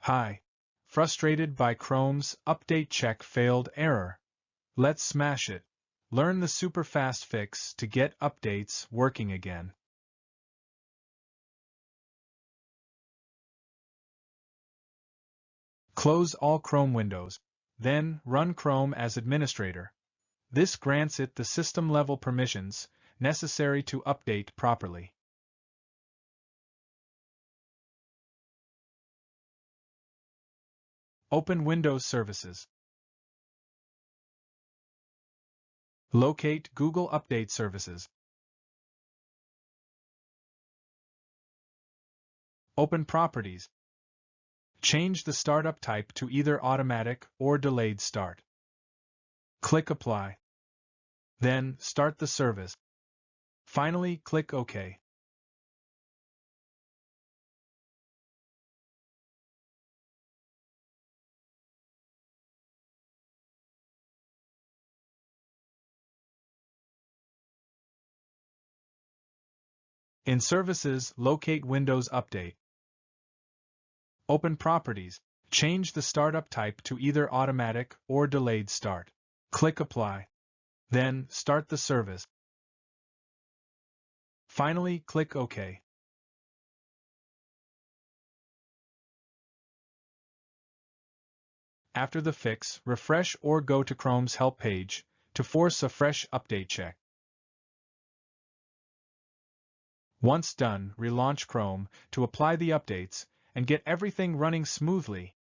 Hi. Frustrated by Chrome's update check failed error? Let's smash it. Learn the super fast fix to get updates working again. Close all Chrome windows. Then, run Chrome as administrator. This grants it the system-level permissions necessary to update properly. Open Windows Services. Locate Google Update Services. Open Properties. Change the startup type to either automatic or delayed start. Click Apply. Then, start the service. Finally, click OK. In Services, locate Windows Update. Open Properties. Change the startup type to either automatic or delayed start. Click Apply. Then, start the service. Finally, click OK. After the fix, refresh or go to Chrome's help page to force a fresh update check. Once done, relaunch Chrome to apply the updates and get everything running smoothly.